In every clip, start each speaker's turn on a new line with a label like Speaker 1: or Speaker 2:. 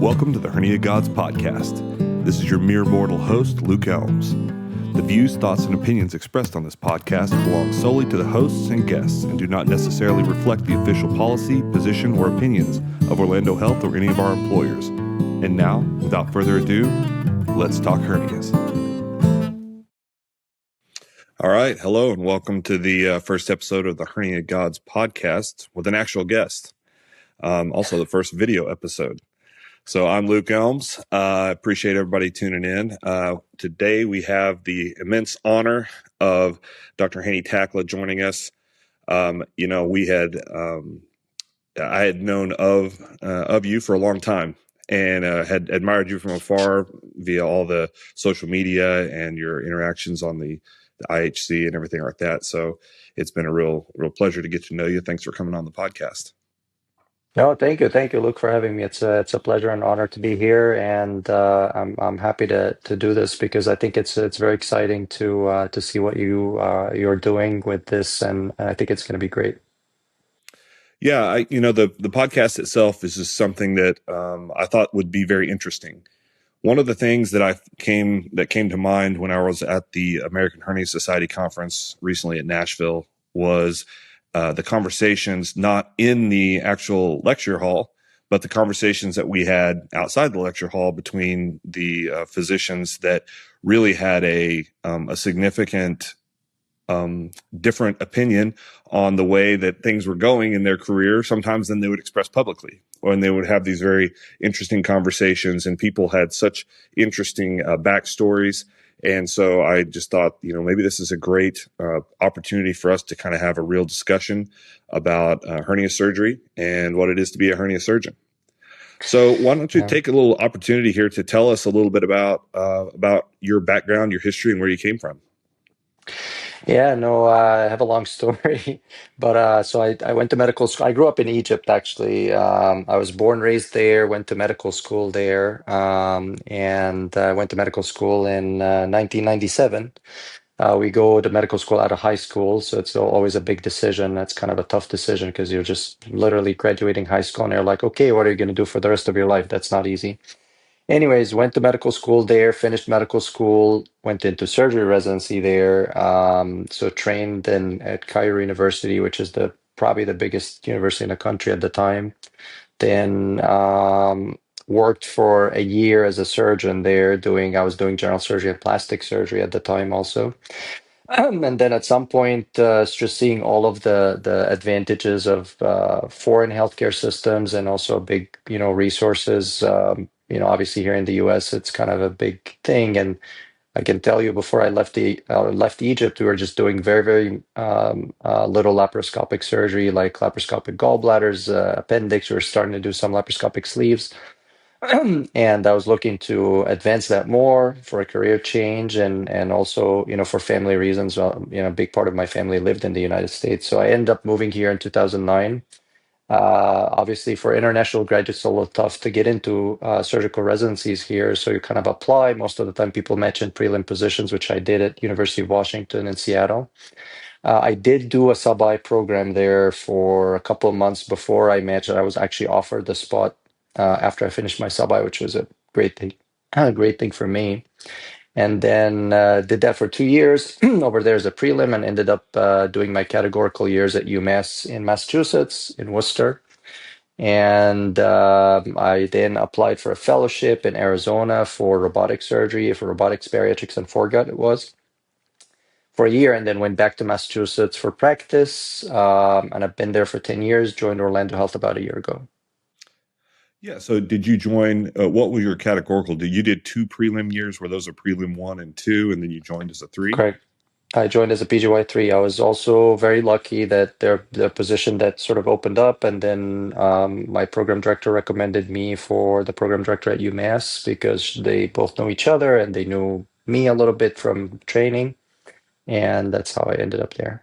Speaker 1: Welcome to the Hernia Gods podcast. This is your mere mortal host, Luke Elms. The views, thoughts, and opinions expressed on this podcast belong solely to the hosts and guests and do not necessarily reflect the official policy, position, or opinions of Orlando Health or any of our employers. And now, without further ado, let's talk hernias. All right, hello, and welcome to the first episode of the Hernia Gods podcast with an actual guest. Also the first video episode. So I'm Luke Elms. I appreciate everybody tuning in. Today we have the immense honor of Dr. Hany Takla joining us. I had known of you for a long time and had admired you from afar via all the social media and your interactions on the IHC and everything like that. So it's been a real pleasure to get to know you. Thanks for coming on the podcast.
Speaker 2: No, thank you, Luke, for having me. It's a pleasure and honor to be here, and I'm happy to do this because I think it's very exciting to see what you're doing with this, and I think it's going to be great.
Speaker 1: Yeah, the podcast itself is just something that I thought would be very interesting. One of the things that came to mind when I was at the American Hernia Society conference recently at Nashville was the conversations not in the actual lecture hall, but the conversations that we had outside the lecture hall between the physicians that really had a significant different opinion on the way that things were going in their career, sometimes than they would express publicly. When they would have these very interesting conversations, and people had such interesting backstories. And so I just thought, maybe this is a great opportunity for us to kind of have a real discussion about hernia surgery and what it is to be a hernia surgeon. So why don't you take a little opportunity here to tell us a little bit about your background, your history, and where you came from?
Speaker 2: Yeah, no, I have a long story, but so I went to medical school. I grew up in Egypt, actually. I was born, raised there, went to medical school there, and I went to medical school in 1997. We go to medical school out of high school, so it's always a big decision. That's kind of a tough decision because you're just literally graduating high school, and you're like, okay, what are you going to do for the rest of your life? That's not easy. Anyways, went to medical school there, finished medical school, went into surgery residency there. So trained at Cairo University, which is probably the biggest university in the country at the time. Then worked for a year as a surgeon there. I was doing general surgery and plastic surgery at the time also. And then at some point, just seeing all of the advantages of foreign healthcare systems and also big, resources. Obviously here in the U.S., it's kind of a big thing. And I can tell you, before I left Egypt, we were just doing very, very little laparoscopic surgery, like laparoscopic gallbladders, appendix. We were starting to do some laparoscopic sleeves. And I was looking to advance that more for a career change and also, for family reasons. A big part of my family lived in the United States. So I ended up moving here in 2009. Obviously, for international graduates, it's a little tough to get into surgical residencies here. So you kind of apply. Most of the time, people mention prelim positions, which I did at University of Washington in Seattle. I did do a sub-I program there for a couple of months before I matched. I was actually offered the spot after I finished my sub-I, which was a great thing for me. And then did that for 2 years over there as a prelim, and ended up doing my categorical years at UMass in Massachusetts, in Worcester. And I then applied for a fellowship in Arizona for robotic surgery, for robotics, bariatrics, and foregut it was, for a year, and then went back to Massachusetts for practice. And I've been there for 10 years, joined Orlando Health about a year ago.
Speaker 1: Yeah. So did you join, what was your categorical? You did 2 prelim years where those are prelim 1 and 2, and then you joined as a 3?
Speaker 2: Correct. I joined as a PGY3. I was also very lucky that the position that sort of opened up, and then my program director recommended me for the program director at UMass because they both know each other and they knew me a little bit from training. And that's how I ended up there.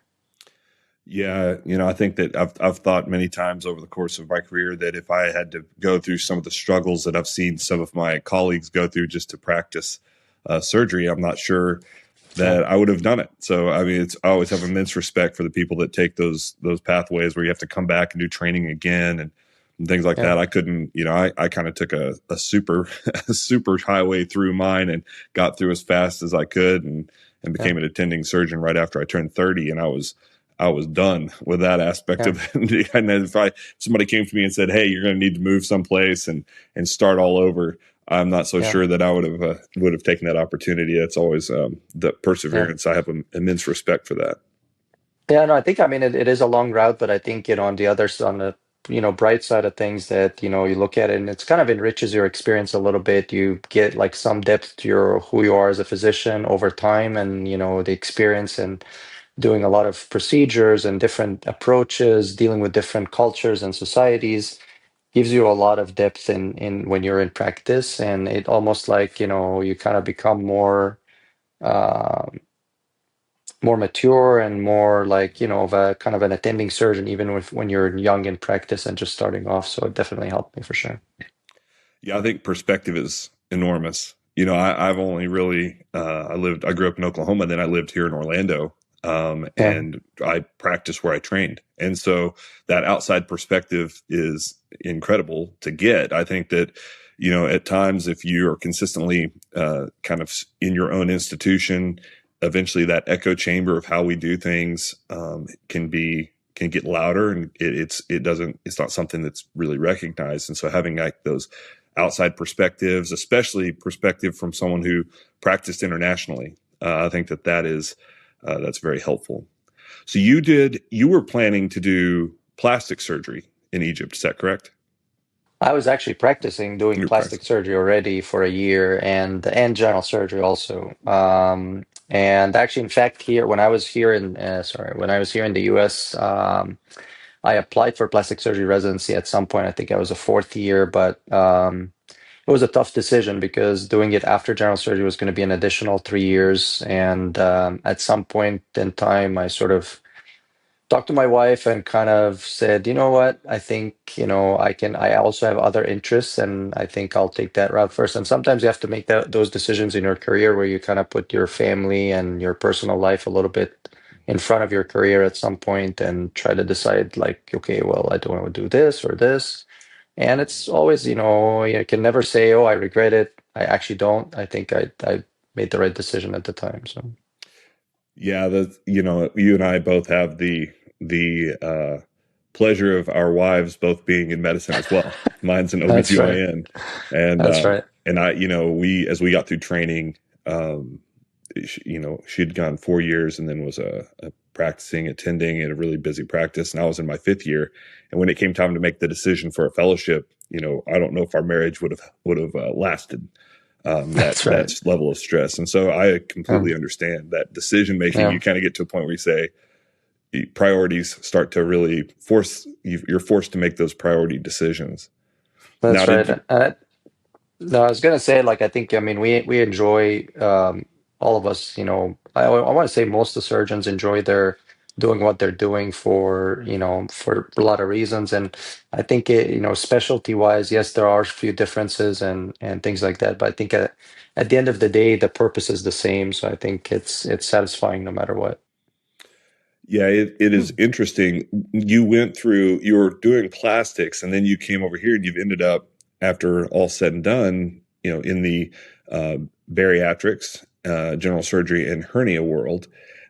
Speaker 1: Yeah, I think that I've thought many times over the course of my career that if I had to go through some of the struggles that I've seen some of my colleagues go through just to practice surgery, I'm not sure that I would have done it. So, I mean, I always have immense respect for the people that take those pathways where you have to come back and do training again and and things like
Speaker 2: Yeah,
Speaker 1: that. I couldn't, I kind of took a super a super highway through mine and got through as fast as I could, and
Speaker 2: yeah,
Speaker 1: became an attending surgeon right after I turned 30, and I was done with that aspect
Speaker 2: yeah,
Speaker 1: of it. And then if somebody came to me and said, "Hey, you're going to need to move someplace and start all over," I'm not so
Speaker 2: yeah,
Speaker 1: sure that I would have taken that opportunity. It's always the
Speaker 2: yeah.
Speaker 1: perseverance. I have immense respect for that.
Speaker 2: Yeah, no, I think, I mean, it is a long route, but I think, on the other on the, bright side of things, that, you look at it and it's kind of enriches your experience a little bit. You get like some depth to your who you are as a physician over time, and, the experience and doing a lot of procedures and different approaches, dealing with different cultures and societies gives you a lot of depth in when you're in practice, and it almost like, you kind of become um more mature and more like, of a kind of an attending surgeon, even when you're young in practice and just starting off. So it definitely helped me for sure.
Speaker 1: Yeah, I think perspective is enormous. I've only really I grew up in Oklahoma, then I lived here in Orlando,
Speaker 2: Yeah,
Speaker 1: and I practiced where I trained, and so that outside perspective is incredible to get. I think that at times, if you are consistently kind of in your own institution, eventually that echo chamber of how we do things can get louder, and it's not something that's really recognized. And so having like those outside perspectives, especially perspective from someone who practiced internationally, I think that's very helpful. So you were planning to do plastic surgery in Egypt, is that correct?
Speaker 2: I was actually practicing doing
Speaker 1: You're
Speaker 2: plastic
Speaker 1: practicing.
Speaker 2: surgery already for a year, and general surgery also. And actually, in fact, here when I was here in when I was here in the US, I applied for plastic surgery residency at some point. I think I was a fourth year, but it was a tough decision because doing it after general surgery was going to be an additional 3 years. And at some point in time, I sort of talked to my wife and kind of said, you know what, I think, I also have other interests, and I think I'll take that route first. And sometimes you have to make those decisions in your career where you kind of put your family and your personal life a little bit in front of your career at some point and try to decide, like, okay, well, I don't want to do this or this. And it's always, you can never say, "Oh, I regret it." I actually don't. I think I made the right decision at the time. So
Speaker 1: Yeah, you and I both have the pleasure of our wives both being in medicine as well. Mine's an
Speaker 2: that's right.
Speaker 1: OBGYN, and
Speaker 2: That's right.
Speaker 1: I, we as we got through training, she had gone 4 years and then was a practicing attending in a really busy practice, and I was in my fifth year. And when it came time to make the decision for a fellowship, I don't know if our marriage would have lasted
Speaker 2: That's
Speaker 1: that
Speaker 2: right.
Speaker 1: level of stress. And so I
Speaker 2: Yeah.
Speaker 1: completely understand that decision making.
Speaker 2: Yeah.
Speaker 1: You kind of get to a point where you say priorities start to really you're forced to make those priority decisions. Now,
Speaker 2: That's
Speaker 1: did
Speaker 2: right.
Speaker 1: you?
Speaker 2: No, I was gonna say, like, I think, I mean, we enjoy, all of us, I want to say most of the surgeons enjoy their doing what they're doing for, for a lot of reasons. And I think specialty wise, yes, there are a few differences and things like that. But I think at the end of the day, the purpose is the same. So I think it's satisfying no matter what.
Speaker 1: Yeah, it is interesting. You were doing plastics, and then you came over here, and you've ended up, after all said and done, in the uh, bariatrics, general surgery, and hernia world.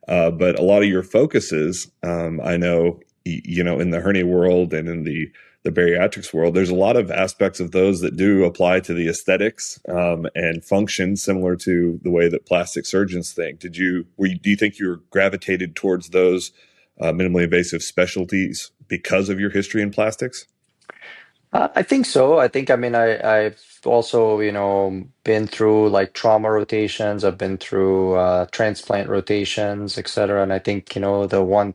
Speaker 1: But a lot of your focuses, I know, in the hernia world and in the bariatrics world, there's a lot of aspects of those that do apply to the aesthetics and function, similar to the way that plastic surgeons think. Do you think you were gravitated towards those minimally invasive specialties because of your history in plastics?
Speaker 2: I think so. I think, I mean, I've also, been through like trauma rotations. I've been through transplant rotations, etc. And I think, the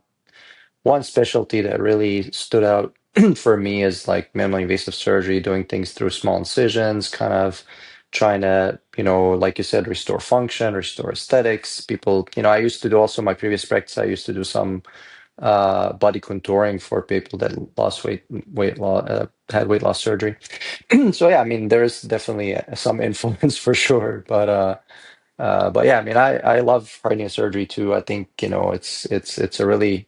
Speaker 2: one specialty that really stood out for me is like minimally invasive surgery, doing things through small incisions, kind of trying to, like you said, restore function, restore aesthetics. People, I used to do also my previous practice, I used to do some body contouring for people that lost weight loss, had weight loss surgery. So yeah, I mean, there's definitely some influence for sure. But yeah, I mean, I love hernia surgery too. I think, it's a really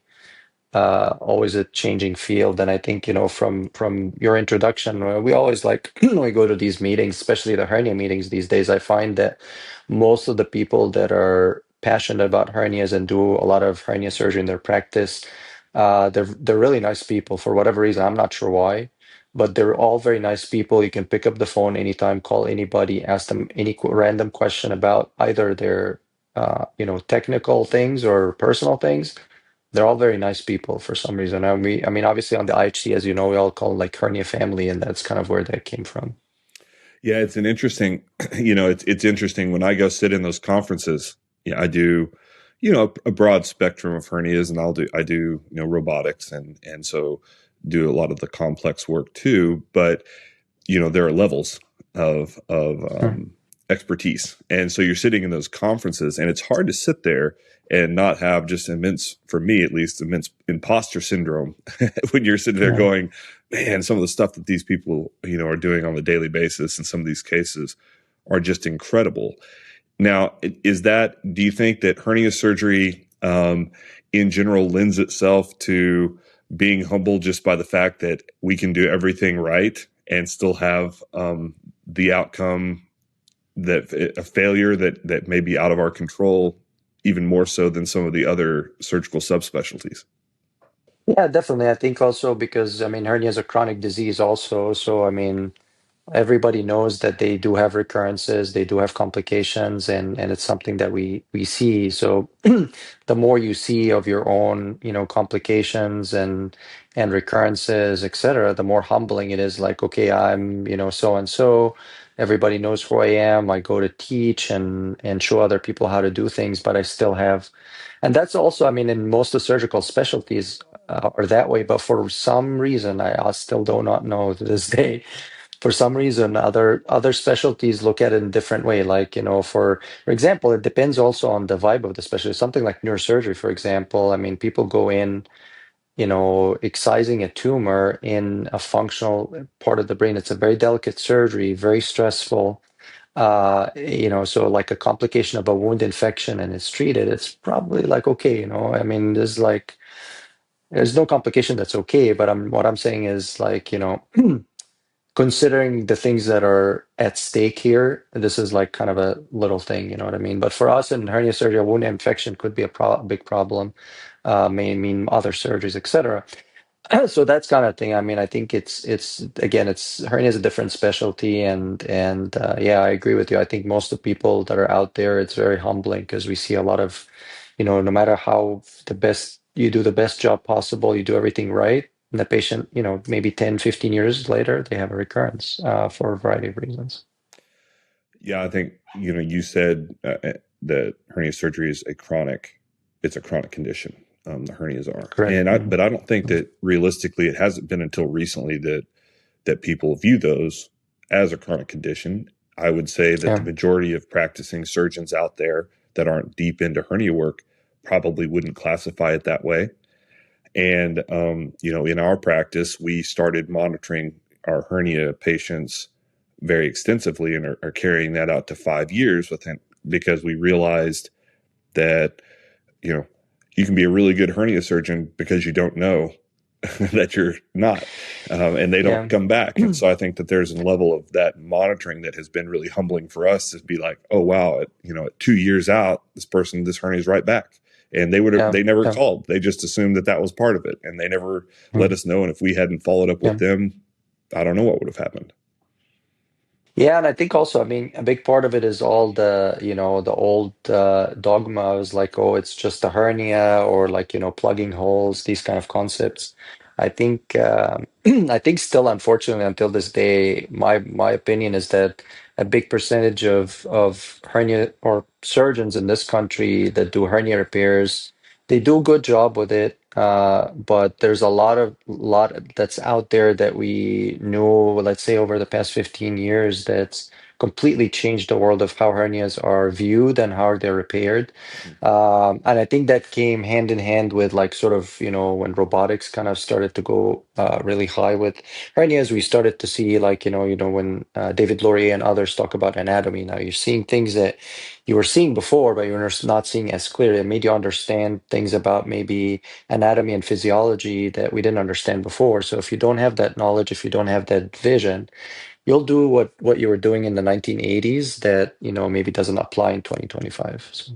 Speaker 2: always a changing field. And I think, from your introduction, we always like when we go to these meetings, especially the hernia meetings these days, I find that most of the people that are passionate about hernias and do a lot of hernia surgery in their practice, they're really nice people for whatever reason. I'm not sure why, but they're all very nice people. You can pick up the phone anytime, call anybody, ask them any random question about either their technical things or personal things. They're all very nice people for some reason. I mean, obviously on the IHC, as you know, we all call like hernia family, and that's kind of where that came from.
Speaker 1: Yeah, it's an interesting, it's interesting when I go sit in those conferences. Yeah, I do, a broad spectrum of hernias, and I do, robotics, and so do a lot of the complex work too. But there are levels of
Speaker 2: Hmm.
Speaker 1: expertise, and so you're sitting in those conferences, and it's hard to sit there and not have just immense, for me at least, immense imposter syndrome when you're sitting there
Speaker 2: Yeah.
Speaker 1: going, man, some of the stuff that these people are doing on a daily basis in some of these cases are just incredible. Now, do you think that hernia surgery in general lends itself to being humble just by the fact that we can do everything right and still have the outcome that a failure that may be out of our control, even more so than some of the other surgical subspecialties?
Speaker 2: Yeah, definitely. I think also because, I mean, hernia is a chronic disease also. So, I mean, everybody knows that they do have recurrences, they do have complications, and it's something that we see. So the more you see of your own, complications and recurrences, etc., the more humbling it is. Like, okay, I'm, so and so. Everybody knows who I am. I go to teach and show other people how to do things, but I still have. And that's also, I mean, in most of surgical specialties are that way. But for some reason, I still do not know to this day, for some reason other specialties look at it in a different way. Like, for example, it depends also on the vibe of the specialty. Something like neurosurgery, for example, I mean, people go in, excising a tumor in a functional part of the brain. It's a very delicate surgery, very stressful. So like a complication of a wound infection and it's treated, it's probably like okay, I mean, there's no complication that's okay, but what I'm saying is like, considering the things that are at stake here, this is like kind of a little thing, you know what I mean? But for us in hernia surgery, a wound infection could be a big problem, may mean other surgeries, etc. So that's kind of thing. I mean, I think it's again, it's hernia is a different specialty, and yeah, I agree with you. I think most of the people that are out there, it's very humbling because we see a lot of, no matter how you do the best job possible, you do everything right, and the patient, maybe 10, 15 years later, they have a recurrence for a variety of reasons.
Speaker 1: Yeah, I think you said that hernia surgery is it's a chronic condition. The hernias are,
Speaker 2: Correct.
Speaker 1: but I don't think that realistically it hasn't been until recently that people view those as a chronic condition. I would say that the
Speaker 2: Yeah.
Speaker 1: majority of practicing surgeons out there that aren't deep into hernia work probably wouldn't classify it that way. And in our practice, we started monitoring our hernia patients very extensively and are carrying that out to 5 years with him because we realized that you know you can be a really good hernia surgeon because you don't know that you're not, and they don't
Speaker 2: Yeah.
Speaker 1: come back. And so I think that there's a level of that monitoring that has been really humbling for us to be like, oh wow, at 2 years out, this hernia is right back. And
Speaker 2: Yeah.
Speaker 1: they never
Speaker 2: Yeah.
Speaker 1: called. They just assumed that was part of it, and they never let
Speaker 2: Mm.
Speaker 1: us know. And if we hadn't followed up with
Speaker 2: Yeah.
Speaker 1: them, I don't know what would have happened.
Speaker 2: Yeah, and I think also, I mean, a big part of it is all the old dogma is like, oh, it's just a hernia or like, plugging holes, these kind of concepts. I think, I think still, unfortunately, until this day, my opinion is that a big percentage of hernia or surgeons in this country that do hernia repairs, they do a good job with it. But there's a lot that's out there that we know, let's say over the past 15 years, that's completely changed the world of how hernias are viewed and how they're repaired. And I think that came hand in hand with like sort of, when robotics kind of started to go really high with hernias, we started to see like, when David Laurier and others talk about anatomy, now you're seeing things that you were seeing before, but you're not seeing as clearly. It made you understand things about maybe anatomy and physiology that we didn't understand before. So if you don't have that knowledge, if you don't have that vision, you'll do what you were doing in the 1980s that, maybe doesn't apply in 2025. So.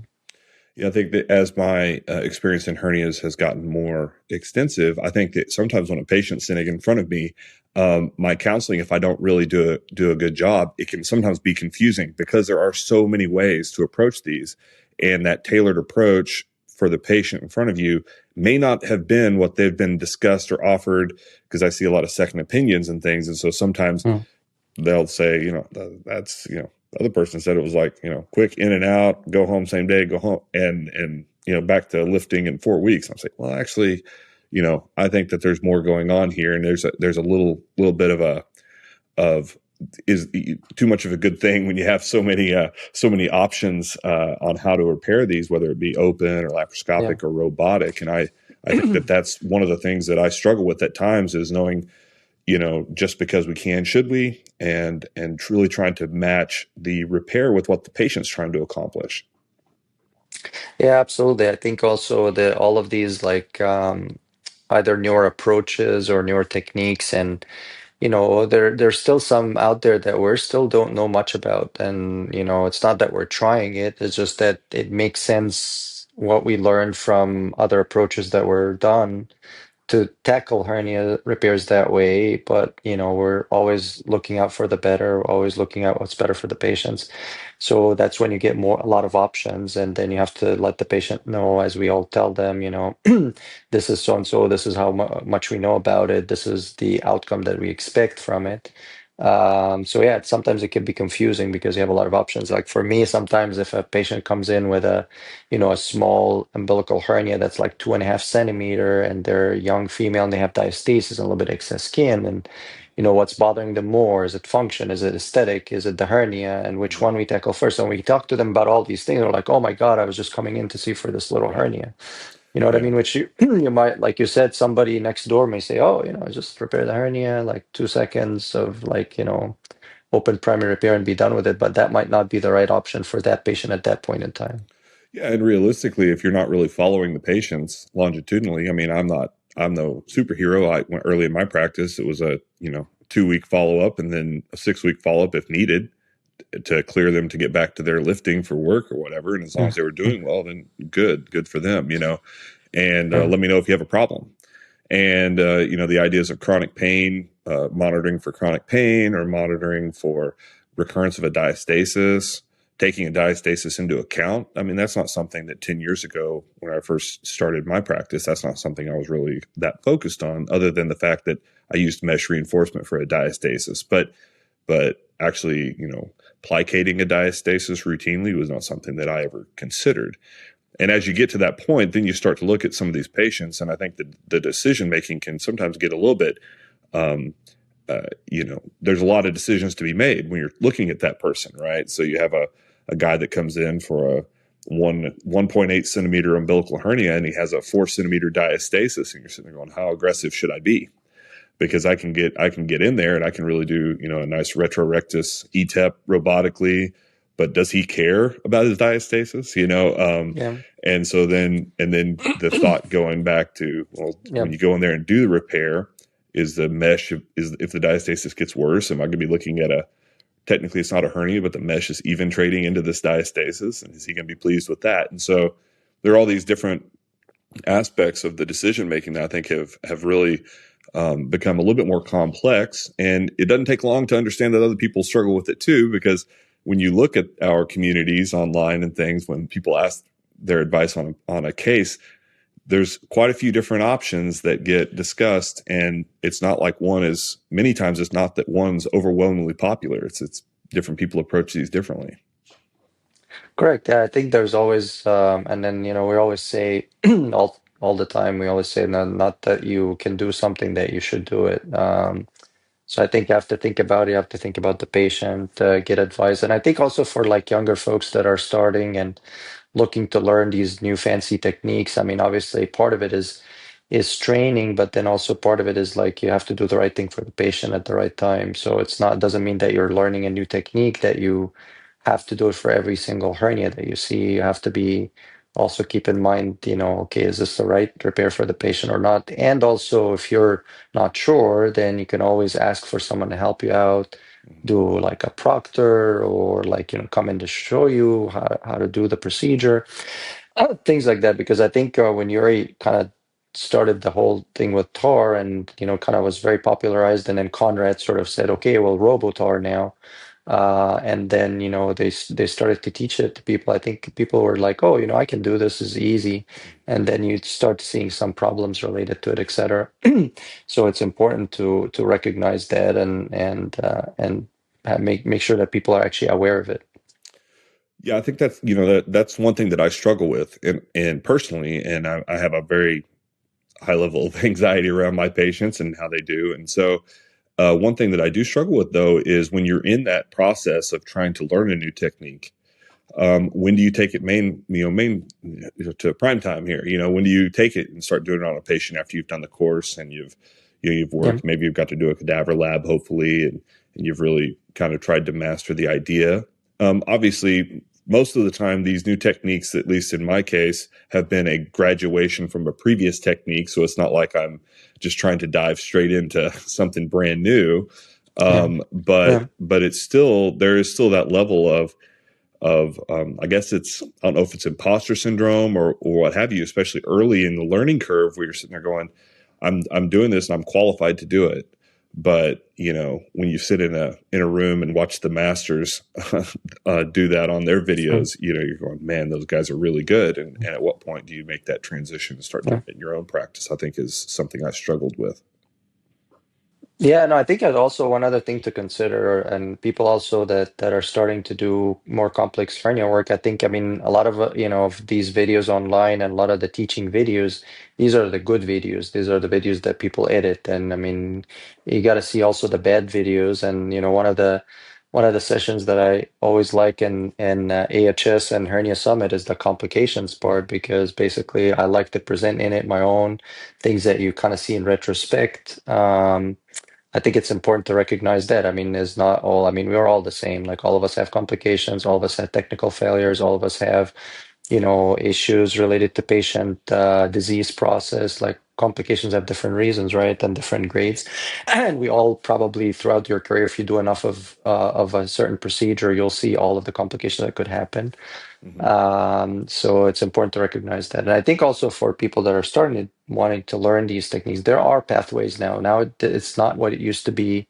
Speaker 1: Yeah, I think that as my experience in hernias has gotten more extensive, I think that sometimes when a patient's sitting in front of me, my counseling, if I don't really do a good job, it can sometimes be confusing because there are so many ways to approach these, and that tailored approach for the patient in front of you may not have been what they've been discussed or offered. Because I see a lot of second opinions and things, and so sometimes
Speaker 2: Mm.
Speaker 1: they'll say, that's, the other person said it was like, quick in and out, go home same day, go home and, back to lifting in 4 weeks. I'm saying, well, actually, I think that there's more going on here. And there's a little bit of is too much of a good thing when you have so many options on how to repair these, whether it be open or
Speaker 2: Yeah.
Speaker 1: laparoscopic or robotic. And I think that that's one of the things that I struggle with at times is knowing, just because we can, should we, and truly trying to match the repair with what the patient's trying to accomplish.
Speaker 2: Yeah, absolutely. I think also that all of these like either newer approaches or newer techniques, and there's still some out there that we still don't know much about. And it's not that we're trying it, it's just that it makes sense what we learned from other approaches that were done to tackle hernia repairs that way. But we're always looking out for the better, always looking at what's better for the patients. So that's when you get a lot of options, and then you have to let the patient know, as we all tell them, this is so and so, this is how much we know about it, this is the outcome that we expect from it. So yeah, sometimes it can be confusing because you have a lot of options. Like for me, sometimes if a patient comes in with a small umbilical hernia that's like 2.5 centimeter, and they're a young female and they have diastasis and a little bit excess skin, and what's bothering them more? Is it function? Is it aesthetic? Is it the hernia? And which one we tackle first? And we talk to them about all these things. They're like, "Oh my God, I was just coming in to see for this little
Speaker 1: Right.
Speaker 2: hernia." You know what I
Speaker 1: Yeah.
Speaker 2: mean? Which you might, like you said, somebody next door may say, "Oh, just repair the hernia, like 2 seconds of like, open primary repair and be done with it." But that might not be the right option for that patient at that point in time.
Speaker 1: Yeah. And realistically, if you're not really following the patients longitudinally, I mean, I'm no superhero. I went early in my practice. It was a, 2 week follow up and then a 6 week follow up if needed to clear them to get back to their lifting for work or whatever. And as long
Speaker 2: Mm,
Speaker 1: as they were
Speaker 2: mm,
Speaker 1: doing well, then good for them, and
Speaker 2: mm.
Speaker 1: let me know if you have a problem. And the ideas of chronic pain, monitoring for chronic pain or monitoring for recurrence of a diastasis, taking a diastasis into account. I mean, that's not something that 10 years ago when I first started my practice, that's not something I was really that focused on, other than the fact that I used mesh reinforcement for a diastasis. But actually, plicating a diastasis routinely was not something that I ever considered. And as you get to that point, then you start to look at some of these patients, and I think that the decision making can sometimes get a little bit, um, there's a lot of decisions to be made when you're looking at that person, right? So you have a guy that comes in for a 1.8 centimeter umbilical hernia, and he has a 4 centimeter diastasis, and you're sitting there going, how aggressive should I be? Because I can get in there and I can really do a nice retrorectus ETEP robotically, but does he care about his diastasis?
Speaker 2: Yeah.
Speaker 1: And so then the thought going back to, well,
Speaker 2: Yeah.
Speaker 1: when you go in there and do the repair, is the mesh, is if the diastasis gets worse, am I going to be looking at technically it's not a hernia, but the mesh is even trading into this diastasis, and is he going to be pleased with that? And so there are all these different aspects of the decision making that I think have really become a little bit more complex. And it doesn't take long to understand that other people struggle with it too, because when you look at our communities online and things, when people ask their advice on a case, there's quite a few different options that get discussed, and it's not like one is, many times it's not that one's overwhelmingly popular. It's different people approach these differently.
Speaker 2: Correct. Yeah, I think there's always, and then we always say all the time. We always say not that you can do something that you should do it. So I think you have to think about it. You have to think about the patient, get advice. And I think also for like younger folks that are starting and looking to learn these new fancy techniques. I mean, obviously part of it is training, but then also part of it is like you have to do the right thing for the patient at the right time. So it's not doesn't mean that you're learning a new technique that you have to do it for every single hernia that you see. You have to be also keep in mind, okay, is this the right repair for the patient or not? And also if you're not sure, then you can always ask for someone to help you out, do like a proctor or like, come in to show you how to do the procedure, things like that. Because I think when Yuri kind of started the whole thing with tar and, kind of was very popularized, and then Conrad sort of said, okay, well, Robotar now. And then, they started to teach it to people. I think people were like, oh, I can do this, is easy. And then you start seeing some problems related to it, etc. So it's important to recognize that and make sure that people are actually aware of it.
Speaker 1: Yeah, I think that's that's one thing that I struggle with, and personally, and I have a very high level of anxiety around my patients and how they do, and so one thing that I do struggle with though is when you're in that process of trying to learn a new technique. When do you take it to prime time here? When do you take it and start doing it on a patient after you've done the course and you've
Speaker 2: Yeah.
Speaker 1: worked, maybe you've got to do a cadaver lab, hopefully, and you've really kind of tried to master the idea. Obviously, most of the time, these new techniques, at least in my case, have been a graduation from a previous technique. So it's not like I'm just trying to dive straight into something brand new.
Speaker 2: Yeah. Yeah.
Speaker 1: But there is still that level of I guess I don't know if it's imposter syndrome or what have you, especially early in the learning curve where you're sitting there going, I'm doing this and I'm qualified to do it. But when you sit in a room and watch the masters do that on their
Speaker 2: Mm.
Speaker 1: videos, you're going, man, those guys are really good. And at what point do you make that transition and start doing
Speaker 2: Yeah.
Speaker 1: it in your own practice? I think is something I struggled with.
Speaker 2: Yeah, no, I think there's also one other thing to consider, and people also that are starting to do more complex hernia work. I think, I mean, a lot of of these videos online and a lot of the teaching videos, these are the good videos. These are the videos that people edit, and I mean, you got to see also the bad videos. And one of the sessions that I always like in AHS and Hernia Summit is the complications part, because basically I like to present in it my own things that you kind of see in retrospect. I think it's important to recognize that. I mean, it's not all, I mean, we're all the same. Like all of us have complications, all of us have technical failures, all of us have, issues related to patient disease process. Like complications have different reasons, right? And different grades. And we all probably throughout your career, if you do enough of a certain procedure, you'll see all of the complications that could happen.
Speaker 1: Mm-hmm.
Speaker 2: So it's important to recognize that. And I think also for people that are wanting to learn these techniques, there are pathways now. Now it's not what it used to be,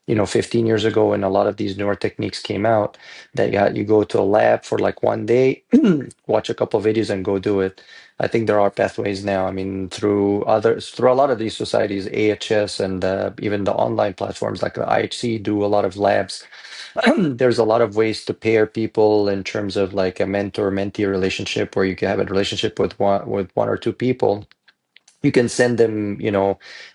Speaker 2: 15 years ago when a lot of these newer techniques came out, that you go to a lab for like one day, watch a couple of videos and go do it. I think there are pathways now. I mean, through a lot of these societies, AHS and even the online platforms like the IHC do a lot of labs. There's a lot of ways to pair people in terms of like a mentor-mentee relationship, where you can have a relationship with one or two people. You can send them,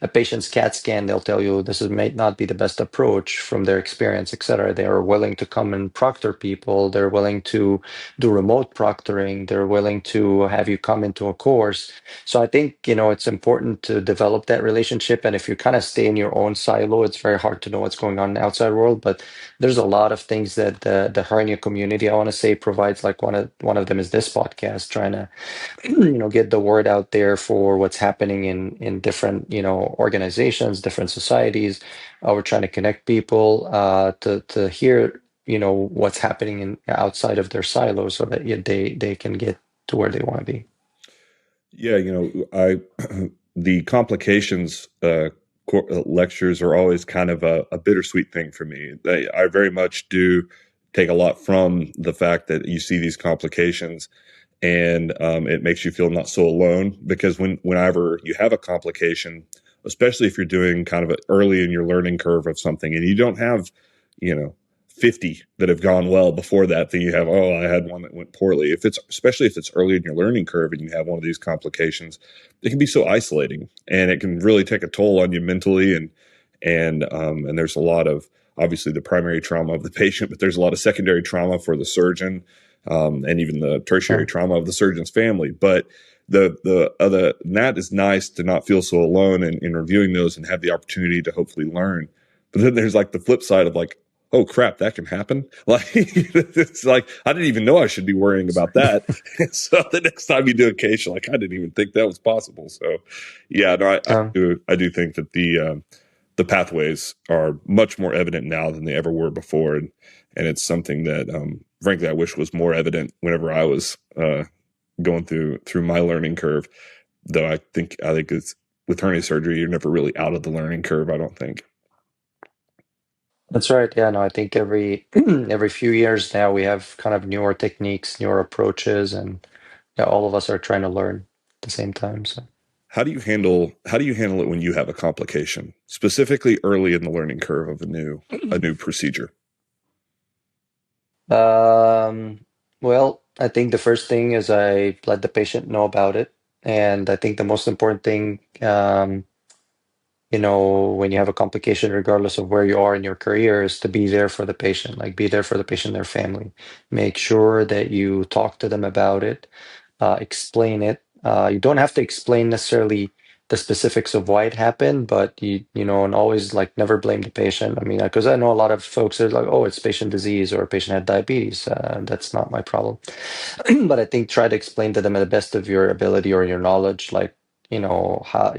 Speaker 2: a patient's CAT scan. They'll tell you this may not be the best approach from their experience, etc. They are willing to come and proctor people. They're willing to do remote proctoring. They're willing to have you come into a course. So I think, it's important to develop that relationship. And if you kind of stay in your own silo, it's very hard to know what's going on in the outside world. But there's a lot of things that the hernia community, I want to say, provides. Like one of them is this podcast, trying to get the word out there for what's happening in different organizations, different societies. We're trying to connect people to hear what's happening outside of their silos, so that they can get to where they want to be.
Speaker 1: Yeah, I the complications lectures are always kind of a bittersweet thing for me. I very much do take a lot from the fact that you see these complications, and it makes you feel not so alone. Because whenever you have a complication, especially if you're doing kind of early in your learning curve of something, and you don't have, you know, 50 that have gone well before that, then you have, oh, I had one that went poorly. Especially if it's early in your learning curve and you have one of these complications, it can be so isolating, and it can really take a toll on you mentally, And there's a lot of, obviously, the primary trauma of the patient, but there's a lot of secondary trauma for the surgeon, and even the tertiary
Speaker 2: Sure.
Speaker 1: trauma of the surgeon's family. But the other, and that is nice to not feel so alone in reviewing those and have the opportunity to hopefully learn. But then there's like the flip side of like, oh crap, that can happen. Like it's like I didn't even know I should be worrying about that. So the next time you do a case, you're like, I didn't even think that was possible. So yeah, no,
Speaker 2: Um,
Speaker 1: I do think that the pathways are much more evident now than they ever were before, and it's something that frankly I wish was more evident whenever I was going through my learning curve. Though I think it's with hernia surgery, you're never really out of the learning curve. I don't think.
Speaker 2: that's right. Yeah, no, I think every every few years now we have kind of newer techniques, newer approaches, and yeah, all of us are trying to learn at the same time. So.
Speaker 1: How do you handle it when you have a complication, specifically early in the learning curve of a new procedure?
Speaker 2: Um, well, I think the first thing is I let the patient know about it. And I think the most important thing, when you have a complication, regardless of where you are in your career, is to be there for the patient, like be there for the patient, their family. Make sure that you talk to them about it, explain it. You don't have to explain necessarily the specifics of why it happened, but and always like never blame the patient. I mean, because I know a lot of folks are like, oh, it's patient disease or a patient had diabetes. That's not my problem. But I think try to explain to them at the best of your ability or your knowledge, like, how,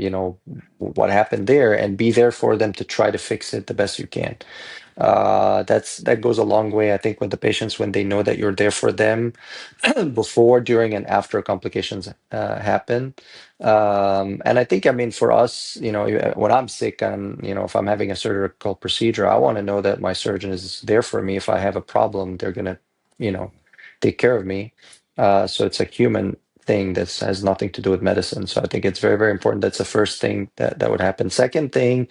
Speaker 2: what happened there, and be there for them to try to fix it the best you can. That goes a long way, I think, with the patients when they know that you're there for them before, during, and after complications happen. And I think, I mean, for us, when I'm sick and, if I'm having a surgical procedure, I want to know that my surgeon is there for me. If I have a problem, they're going to, you know, take care of me. So it's a human thing that has nothing to do with medicine. So I think it's very, very important. That's the first thing that would happen. Second thing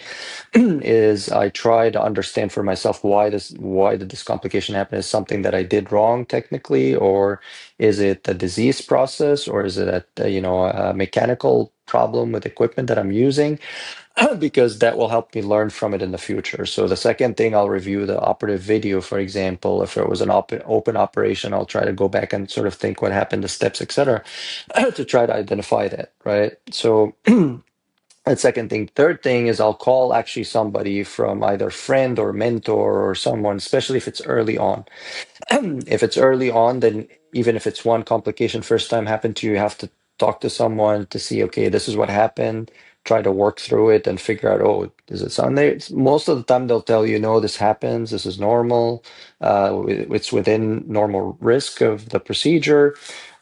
Speaker 2: is I try to understand for myself why did this complication happen? Is something that I did wrong technically, or is it a disease process, or is it a mechanical problem with equipment that I'm using? Because that will help me learn from it in the future. So the second thing, I'll review the operative video, for example. If it was an open operation, I'll try to go back and sort of think what happened, the steps, etc., to try to identify that, right? So and second thing. Third thing is I'll call actually somebody from either friend or mentor or someone, especially if it's early on. If it's early on, then even if it's one complication first time happened to you, you have to talk to someone to see, okay, this is what happened. Try to work through it and figure out, oh, is it something there? Most of the time they'll tell you, no, this happens, this is normal. It's within normal risk of the procedure.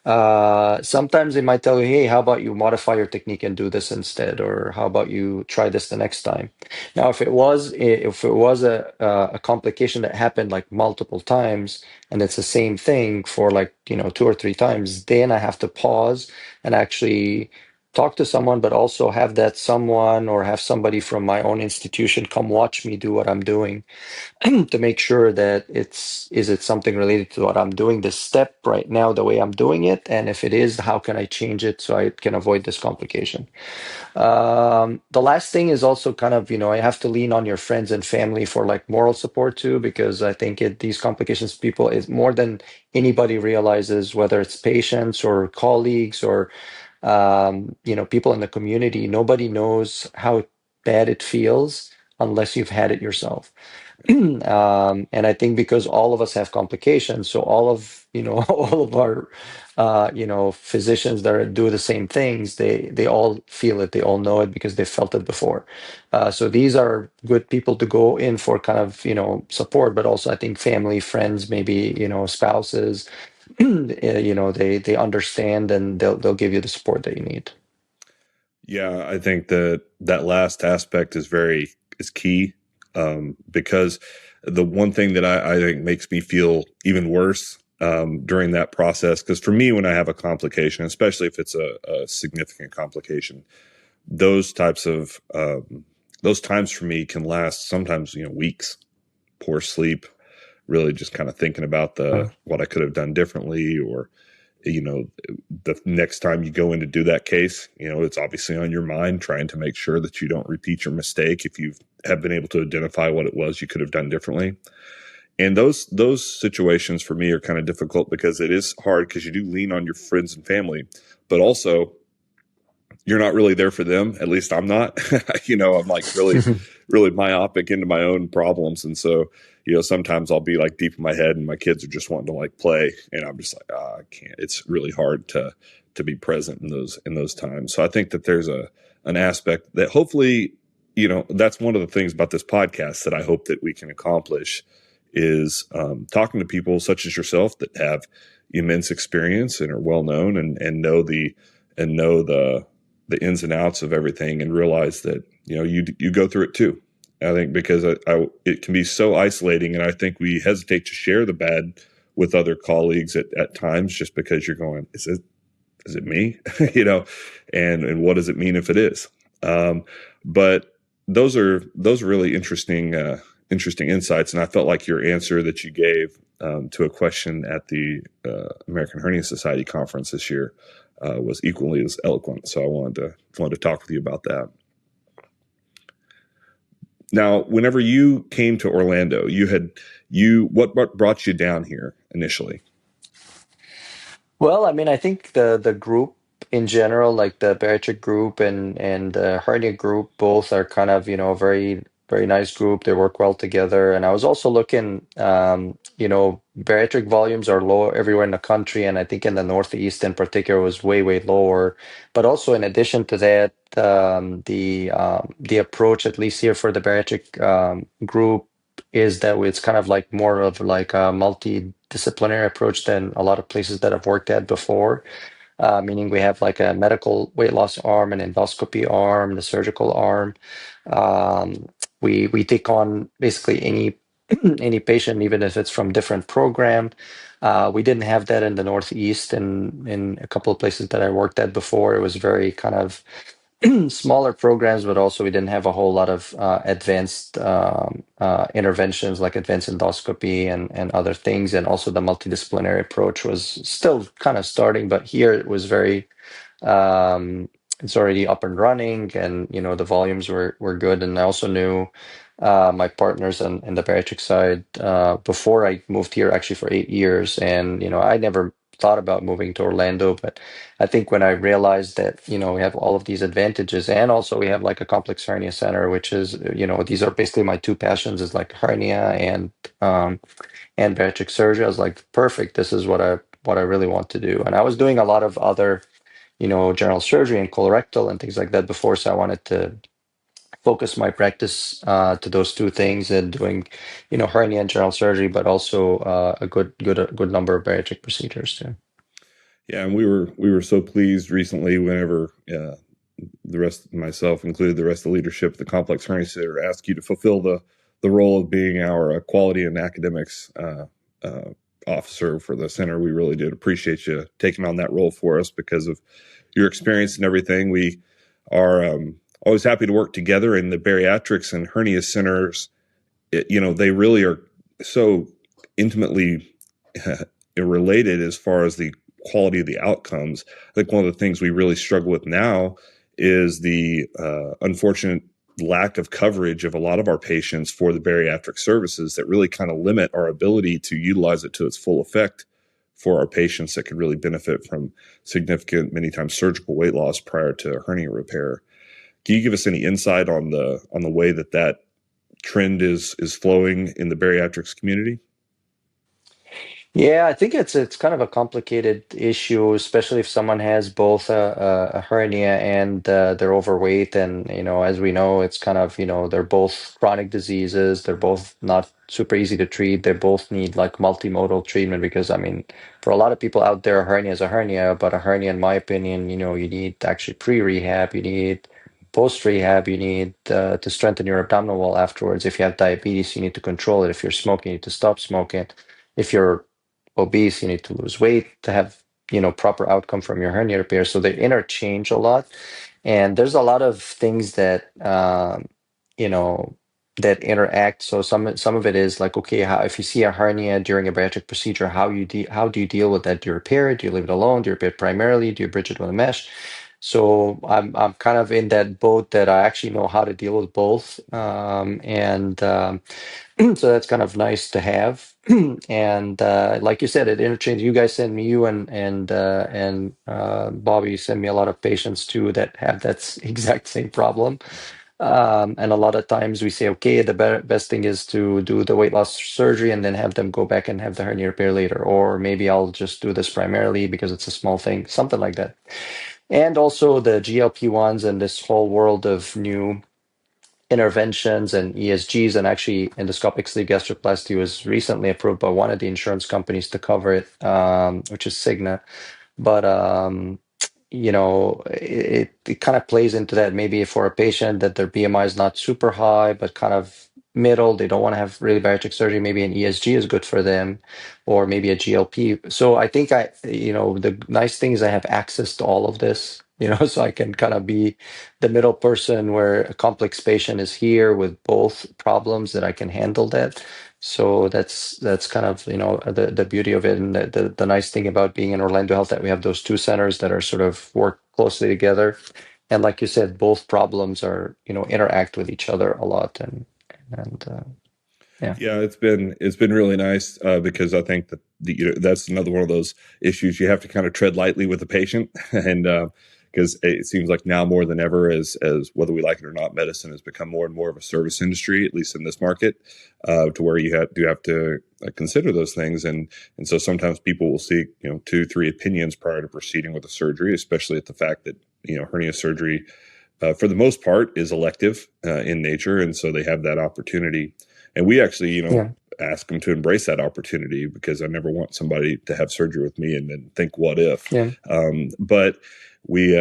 Speaker 2: Sometimes they might tell you, hey, how about you modify your technique and do this instead, or how about you try this the next time? Now, if it was a complication that happened like multiple times, and it's the same thing for like 2 or 3 times, then I have to pause and actually talk to someone, but also have that someone or have somebody from my own institution come watch me do what I'm doing to make sure that is it something related to what I'm doing this step right now, the way I'm doing it, and if it is, how can I change it so I can avoid this complication. The last thing is also kind of, I have to lean on your friends and family for like moral support too, because I think these complications, people is more than anybody realizes, whether it's patients or colleagues or, people in the community, nobody knows how bad it feels unless you've had it yourself. And I think because all of us have complications, so all of all of our physicians that do the same things, they all feel it, they all know it because they felt it before. So these are good people to go in for kind of support, but also I think family, friends, maybe spouses, they understand and they'll give you the support that you need.
Speaker 1: Yeah, I think that last aspect is key, because the one thing that I think makes me feel even worse during that process, because for me, when I have a complication, especially if it's a significant complication, those types of those times for me can last sometimes weeks. Poor sleep, really just kind of thinking about the
Speaker 2: Mm.
Speaker 1: what I could have done differently, or you know the next time you go in to do that case, it's obviously on your mind, trying to make sure that you don't repeat your mistake if you've have been able to identify what it was you could have done differently. And those situations for me are kind of difficult because it is hard because you do lean on your friends and family, but also you're not really there for them. At least I'm not. I'm like really myopic into my own problems, and so sometimes I'll be like deep in my head, and my kids are just wanting to like play, and I'm just like, I can't. It's really hard to be present in those times. So I think that there's an aspect that hopefully, that's one of the things about this podcast that I hope that we can accomplish is talking to people such as yourself that have immense experience and are well known and know the ins and outs of everything, and realize that you go through it too. I think because it can be so isolating, and I think we hesitate to share the bad with other colleagues at times, just because you're going, is it me? And what does it mean if it is? But those are really interesting insights, and I felt like your answer that you gave to a question at the American Hernia Society conference this year was equally as eloquent. So I wanted to talk with you about that. Now, whenever you came to Orlando, what brought you down here initially?
Speaker 2: Well, I mean, I think the group in general, like the bariatric group and the hernia group, both are kind of, very very nice group. They work well together. And I was also looking, bariatric volumes are low everywhere in the country, and I think in the Northeast in particular was way way lower. But also in addition to that, the approach, at least here for the bariatric group, is that it's kind of like more of like a multidisciplinary approach than a lot of places that I've worked at before. Meaning we have like a medical weight loss arm, an endoscopy arm, the surgical arm. We take on basically any any patient, even if it's from different program. We didn't have that in the Northeast, and in a couple of places that I worked at before. It was very kind of smaller programs, but also we didn't have a whole lot of advanced interventions like advanced endoscopy and other things. And also the multidisciplinary approach was still kind of starting, but here it was very it's already up and running, and the volumes were good. And I also knew my partners in the bariatric side before I moved here, actually for 8 years. And I never thought about moving to Orlando, but I think when I realized that we have all of these advantages, and also we have like a complex hernia center, which is these are basically my two passions, is like hernia um, and bariatric surgery. I was like, perfect, this is what I really want to do. And I was doing a lot of other general surgery and colorectal and things like that before. So I wanted to focus my practice to those two things, and doing, hernia and general surgery, but also a good number of bariatric procedures too.
Speaker 1: Yeah, and we were so pleased recently whenever the rest, myself included, the rest of the leadership of the Complex Hernia Center asked you to fulfill the role of being our quality and academics officer for the center. We really did appreciate you taking on that role for us because of your experience and everything. We are always happy to work together, and the bariatrics and hernia centers, they really are so intimately related as far as the quality of the outcomes. I think one of the things we really struggle with now is the unfortunate lack of coverage of a lot of our patients for the bariatric services that really kind of limit our ability to utilize it to its full effect for our patients that could really benefit from significant, many times surgical weight loss prior to hernia repair. Can you give us any insight on the way that trend is flowing in the bariatrics community?
Speaker 2: Yeah, I think it's kind of a complicated issue, especially if someone has both a hernia and they're overweight. And as we know, it's kind of they're both chronic diseases. They're both not super easy to treat. They both need like multimodal treatment, because I mean, for a lot of people out there, a hernia is a hernia, but a hernia, in my opinion, you need actually pre-rehab, you need post-rehab, you need to strengthen your abdominal wall afterwards. If you have diabetes, you need to control it. If you're smoking, you need to stop smoking. If you're obese, you need to lose weight to have proper outcome from your hernia repair. So they interchange a lot, and there's a lot of things that you know that interact. So some of it is like, okay, how, if you see a hernia during a bariatric procedure, how do you deal with that? Do you repair it? Do you leave it alone? Do you repair it primarily? Do you bridge it with a mesh? So I'm kind of in that boat that I actually know how to deal with both. And so that's kind of nice to have. And like you said, it interchange. You guys send me you and Bobby send me a lot of patients too that have that exact same problem. And a lot of times we say, okay, the best thing is to do the weight loss surgery and then have them go back and have the hernia repair later. Or maybe I'll just do this primarily because it's a small thing, something like that. And also the GLP-1s and this whole world of new interventions and ESGs, and actually endoscopic sleeve gastroplasty was recently approved by one of the insurance companies to cover it, which is Cigna. But it kind of plays into that. Maybe for a patient that their BMI is not super high, but kind of middle, they don't want to have really bariatric surgery. Maybe an ESG is good for them, or maybe a GLP. So I think the nice thing is I have access to all of this. So I can kind of be the middle person where a complex patient is here with both problems that I can handle that. So that's kind of the beauty of it, and the nice thing about being in Orlando Health that we have those two centers that are sort of work closely together, and like you said, both problems are interact with each other a lot, and yeah,
Speaker 1: Yeah, it's been really nice because I think that that's another one of those issues you have to kind of tread lightly with the patient, and because it seems like now more than ever, as whether we like it or not, medicine has become more and more of a service industry, at least in this market, to where do have to consider those things, and so sometimes people will seek 2, 3 opinions prior to proceeding with the surgery, especially at the fact that hernia surgery, for the most part, is elective in nature, and so they have that opportunity. And we actually,
Speaker 2: yeah,
Speaker 1: ask them to embrace that opportunity because I never want somebody to have surgery with me and then think, what if?
Speaker 2: yeah,
Speaker 1: But we,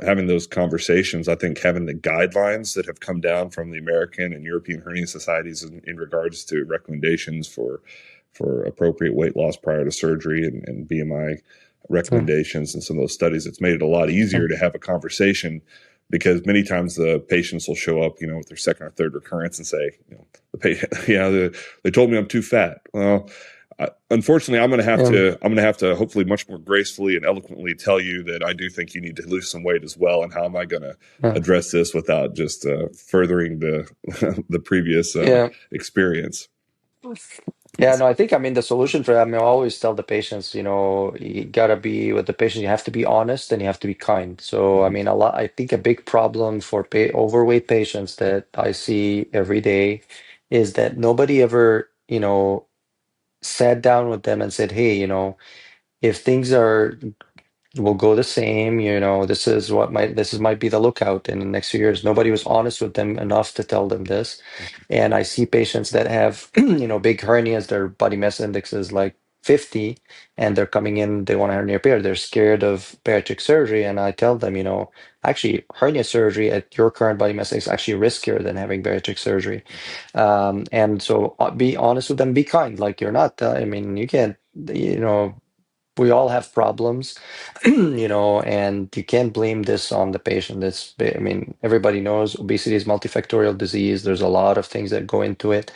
Speaker 1: having those conversations, I think having the guidelines that have come down from the American and European hernia societies in regards to recommendations for appropriate weight loss prior to surgery and BMI
Speaker 2: yeah,
Speaker 1: recommendations and some of those studies, it's made it a lot
Speaker 2: yeah,
Speaker 1: easier to have a conversation because many times the patients will show up, with their second or third recurrence and say, the patient, they told me I'm too fat. Well, unfortunately,
Speaker 2: yeah,
Speaker 1: I'm going to have to hopefully much more gracefully and eloquently tell you that I do think you need to lose some weight as well. And how am I going to
Speaker 2: yeah.
Speaker 1: address this without just furthering the the previous
Speaker 2: Yeah.
Speaker 1: experience?
Speaker 2: Yeah, no, I think, I mean, the solution for that, I mean, I always tell the patients, you gotta be with the patient, you have to be honest and you have to be kind. So, I
Speaker 1: Mhm.
Speaker 2: mean, I think a big problem for overweight patients that I see every day is that nobody ever, sat down with them and said, hey, if things are will go the same. This is might be the lookout in the next few years. Nobody was honest with them enough to tell them this. And I see patients that have, big hernias, their body mass index is like 50, and they're coming in, they want a hernia repair. They're scared of bariatric surgery. And I tell them, actually, hernia surgery at your current body mass index is actually riskier than having bariatric surgery. And so be honest with them, be kind. Like you're not, I mean, you can't, we all have problems, and you can't blame this on the patient. I mean, everybody knows obesity is multifactorial disease. There's a lot of things that go into it,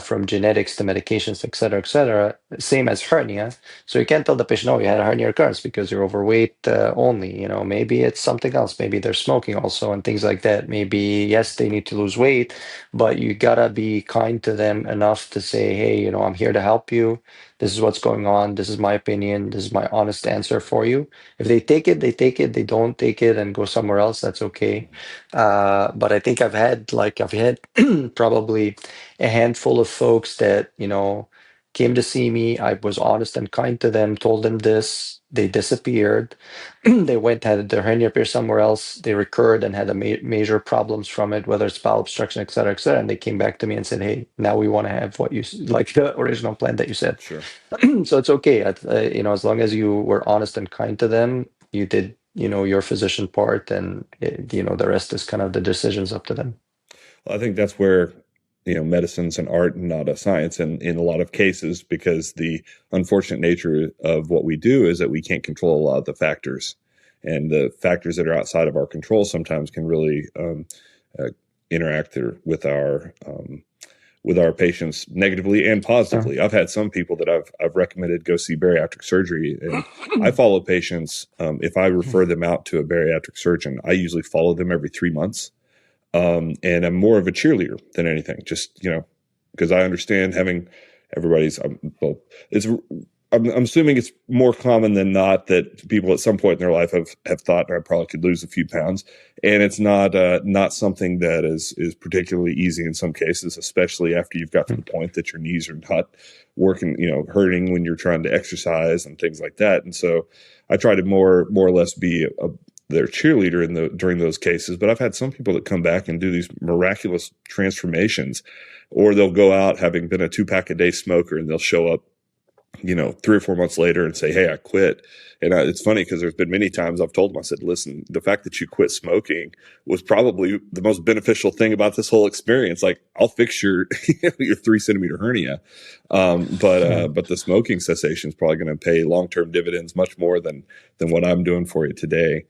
Speaker 2: from genetics to medications, et cetera, et cetera. Same as hernia. So you can't tell the patient, oh, you had a hernia recurrence because you're overweight only. Maybe it's something else. Maybe they're smoking also and things like that. Maybe, yes, they need to lose weight, but you gotta be kind to them enough to say, hey, I'm here to help you. This is what's going on. This is my opinion. This is my honest answer for you. If they take it, they take it. They don't take it and go somewhere else, that's okay. But I think I've had probably a handful of folks that, came to see me. I was honest and kind to them, told them this. They disappeared. They went, had their hernia appear somewhere else. They recurred and had major problems from it, whether it's bowel obstruction, et cetera, et cetera. And they came back to me and said, "Hey, now we want to have what like the original plan that you said."
Speaker 1: Sure.
Speaker 2: So it's okay. As long as you were honest and kind to them, you did, your physician part, and the rest is kind of the decisions up to them.
Speaker 1: Well, I think that's where medicine's an art and not a science, and in a lot of cases, because the unfortunate nature of what we do is that we can't control a lot of the factors, and the factors that are outside of our control sometimes can really uh, interact with with our patients negatively and
Speaker 2: Yeah.
Speaker 1: positively. I've had some people that I've recommended go see bariatric surgery, and I follow patients. If I refer them out to a bariatric surgeon, I usually follow them every 3 months, and I'm more of a cheerleader than anything. Just because I understand having everybody's. Well, it's. I'm assuming it's more common than not that people at some point in their life have thought I probably could lose a few pounds, and it's not something that is particularly easy in some cases, especially after you've got to the point that your knees are not working, hurting when you're trying to exercise and things like that. And so I try to more or less be their cheerleader during those cases. But I've had some people that come back and do these miraculous transformations, or they'll go out having been a 2-pack a day smoker, and they'll show up 3 or 4 months later and say, "Hey, I quit." And it's funny because there's been many times I've told them, I said, "Listen, the fact that you quit smoking was probably the most beneficial thing about this whole experience. Like, I'll fix your your 3 centimeter hernia, but the smoking cessation is probably going to pay long term dividends much more than what I'm doing for you today."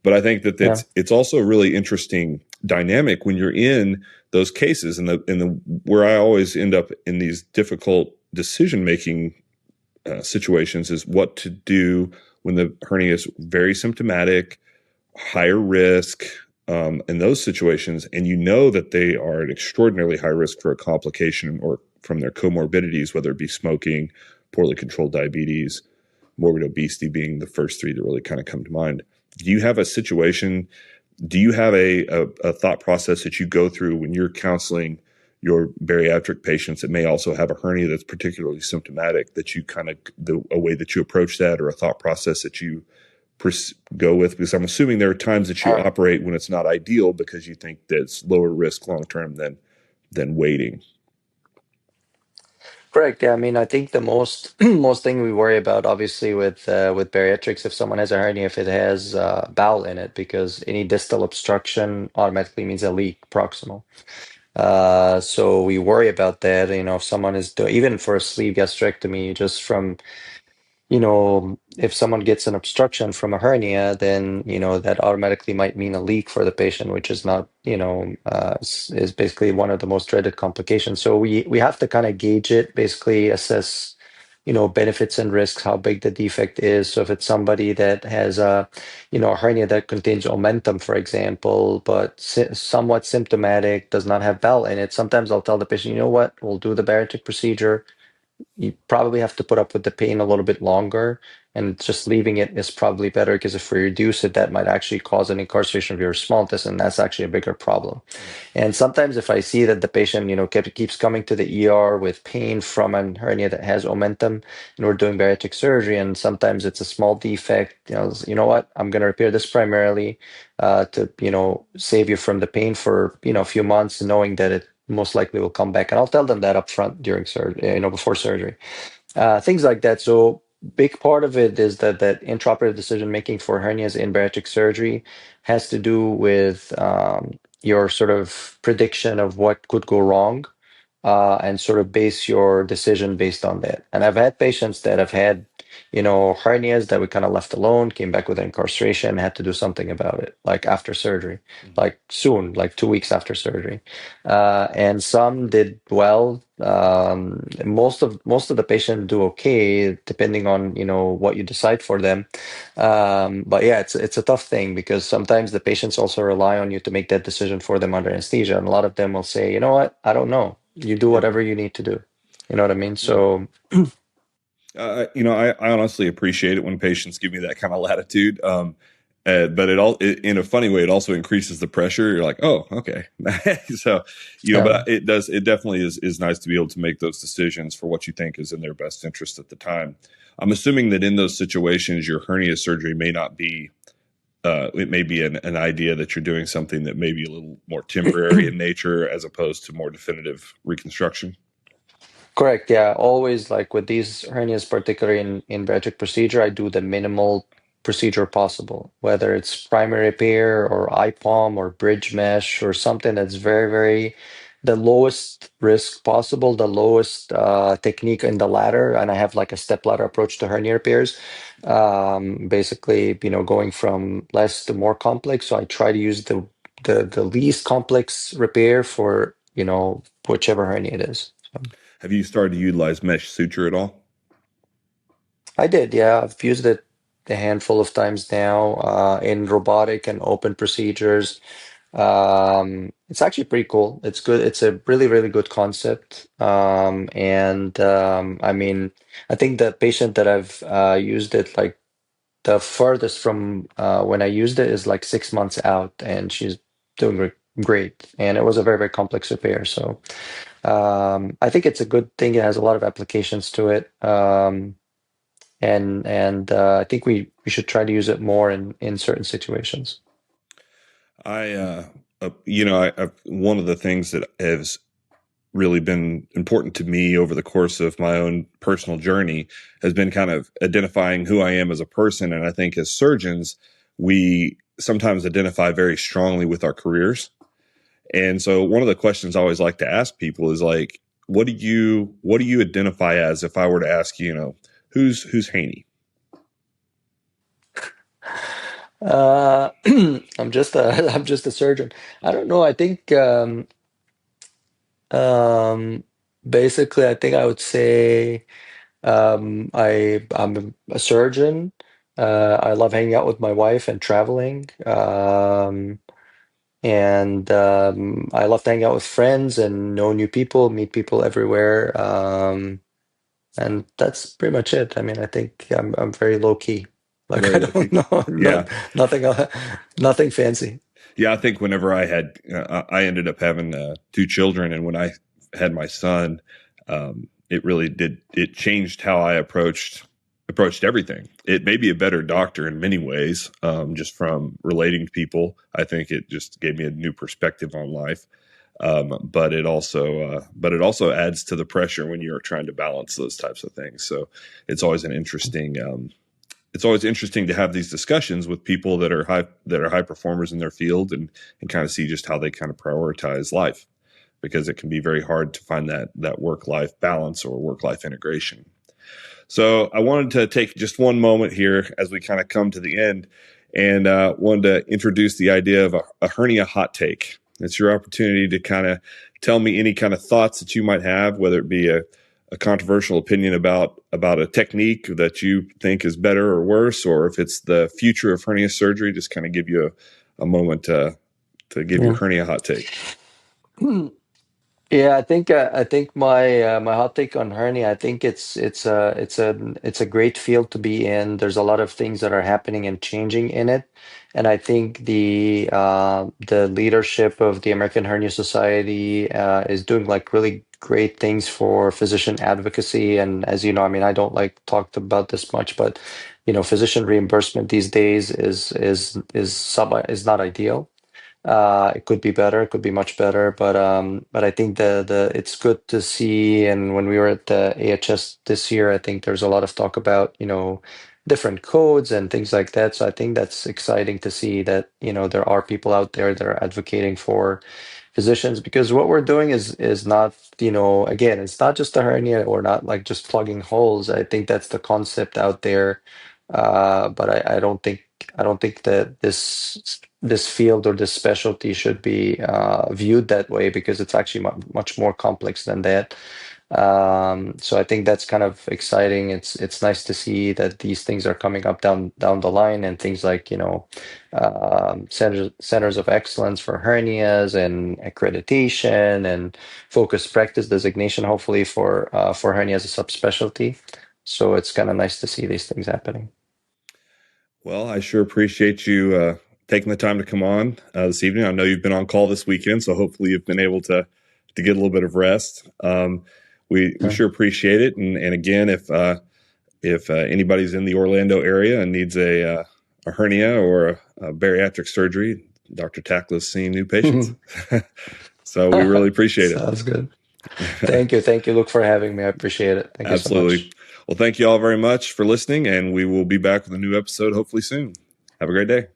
Speaker 1: But I think that
Speaker 2: Yeah.
Speaker 1: it's also a really interesting dynamic when you're in those cases, and the where I always end up in these difficult decision making situations is what to do when the hernia is very symptomatic, higher risk, in those situations, and that they are at extraordinarily high risk for a complication or from their comorbidities, whether it be smoking, poorly controlled diabetes, morbid obesity being the first three that really kind of come to mind. Do you have a situation? Do you have a thought process that you go through when you're counseling your bariatric patients that may also have a hernia that's particularly symptomatic, that you kind of a way that you approach that, or a thought process that you go with? Because I'm assuming there are times that you operate when it's not ideal because you think that it's lower risk long term than waiting.
Speaker 2: Correct. Yeah, I mean, I think the most most thing we worry about, obviously, with bariatrics, if someone has a hernia, if it has bowel in it, because any distal obstruction automatically means a leak proximal. So we worry about that. If someone is doing, even for a sleeve gastrectomy, just from if someone gets an obstruction from a hernia, then, that automatically might mean a leak for the patient, which is not, is basically one of the most dreaded complications. So we have to kind of gauge it, basically assess, benefits and risks, how big the defect is. So if it's somebody that has a hernia that contains omentum, for example, but somewhat symptomatic, does not have bowel in it, sometimes I'll tell the patient, you know what, we'll do the bariatric procedure. You probably have to put up with the pain a little bit longer, and just leaving it is probably better, because if we reduce it, that might actually cause an incarceration of your small intestine, and that's actually a bigger problem. And sometimes if I see that the patient, keeps coming to the ER with pain from an hernia that has omentum, and we're doing bariatric surgery, and sometimes it's a small defect, you know what, I'm going to repair this primarily to, save you from the pain for, a few months, knowing that it most likely will come back. And I'll tell them that up front during surgery, before surgery, things like that. So big part of it is that intraoperative decision making for hernias in bariatric surgery has to do with your sort of prediction of what could go wrong, and sort of base your decision based on that. And I've had patients that have had, hernias that we kind of left alone, came back with incarceration, had to do something about it, like after surgery, like soon, like 2 weeks after surgery. And some did well. Most of the patients do okay, depending on, what you decide for them. But yeah, it's a tough thing, because sometimes the patients also rely on you to make that decision for them under anesthesia. And a lot of them will say, you know what, I don't know. You do
Speaker 1: Yeah.
Speaker 2: whatever you need to do. You know what I mean?
Speaker 1: Yeah.
Speaker 2: So
Speaker 1: I honestly appreciate it when patients give me that kind of latitude. But in a funny way, it also increases the pressure. You're like, oh, okay. So,
Speaker 2: yeah.
Speaker 1: but it definitely is nice to be able to make those decisions for what you think is in their best interest at the time. I'm assuming that in those situations, your hernia surgery may not be, it may be an idea that you're doing something that may be a little more temporary in nature as opposed to more definitive reconstruction.
Speaker 2: Correct. Yeah. Always, like with these hernias, particularly in bariatric procedure, I do the minimal procedure possible, whether it's primary repair or IPOM or bridge mesh or something that's very, very the lowest risk possible, the lowest technique in the ladder. And I have like a step ladder approach to hernia repairs. Basically, going from less to more complex. So I try to use the least complex repair for, whichever hernia it is. So,
Speaker 1: Have you started to utilize mesh suture at all?
Speaker 2: I did, yeah. I've used it a handful of times now in robotic and open procedures. It's actually pretty cool. It's good. It's a really, really good concept. And I mean, I think the patient that I've used it, like the furthest from when I used it is like 6 months out, and she's doing great. And it was a very, very complex repair. So I think it's a good thing. It has a lot of applications to it. And I think we should try to use it more in certain situations.
Speaker 1: One of the things that has really been important to me over the course of my own personal journey has been kind of identifying who I am as a person. And I think as surgeons, we sometimes identify very strongly with our careers. And so one of the questions I always like to ask people is like, what do you identify as? If I were to ask you, who's Hany?
Speaker 2: Uh, I'm just a I'm just a surgeon. I don't know. I think um, basically I think I would say I'm a surgeon. I love hanging out with my wife and traveling. And I love to hang out with friends and know new people, meet people everywhere. And that's pretty much it. I mean, I think I'm very low key. Like
Speaker 1: Very
Speaker 2: I don't
Speaker 1: lucky.
Speaker 2: know,
Speaker 1: Yeah.
Speaker 2: nothing, nothing fancy.
Speaker 1: Yeah, I think whenever I ended up having two children, and when I had my son, it really did. It changed how I approached everything. It made me a better doctor in many ways, just from relating to people. I think it just gave me a new perspective on life. But it also adds to the pressure when you're trying to balance those types of things. So it's always interesting to have these discussions with people that are high performers in their field, and kind of see just how they kind of prioritize life, because it can be very hard to find that work life balance or work life integration. So I wanted to take just one moment here as we kind of come to the end, and wanted to introduce the idea of a hernia hot take. It's your opportunity to kind of tell me any kind of thoughts that you might have, whether it be a controversial opinion about a technique that you think is better or worse, or if it's the future of hernia surgery. Just kind of give you a moment to give your
Speaker 2: Yeah.
Speaker 1: hernia hot take.
Speaker 2: Yeah, I think my hot take on hernia, I think it's a great field to be in. There's a lot of things that are happening and changing in it, and I think the leadership of the American Hernia Society is doing like really great things for physician advocacy. And as you know, I mean, I don't like talked about this much, but physician reimbursement these days is not ideal. It could be better, it could be much better, but I think the it's good to see. And when we were at the AHS this year, I think there's a lot of talk about, different codes and things like that. So I think that's exciting to see that, there are people out there that are advocating for physicians, because what we're doing is not, again, it's not just a hernia or not like just plugging holes. I think that's the concept out there. But I don't think that this field or this specialty should be viewed that way, because it's actually much more complex than that. So I think that's kind of exciting. It's nice to see that these things are coming up down the line, and things like centers of excellence for hernias and accreditation and focused practice designation, hopefully for hernia as a subspecialty. So it's kind of nice to see these things happening.
Speaker 1: Well, I sure appreciate you taking the time to come on this evening. I know you've been on call this weekend, so hopefully you've been able to get a little bit of rest. We
Speaker 2: Yeah.
Speaker 1: sure appreciate it. And again, if anybody's in the Orlando area and needs a hernia or a bariatric surgery, Dr. Takla is seeing new patients. So we really appreciate it.
Speaker 2: Sounds good. Thank you. Thank you, Luke, for having me. I appreciate it. Thank you so
Speaker 1: Absolutely.
Speaker 2: much.
Speaker 1: Well, thank you all very much for listening, and we will be back with a new episode hopefully soon. Have a great day.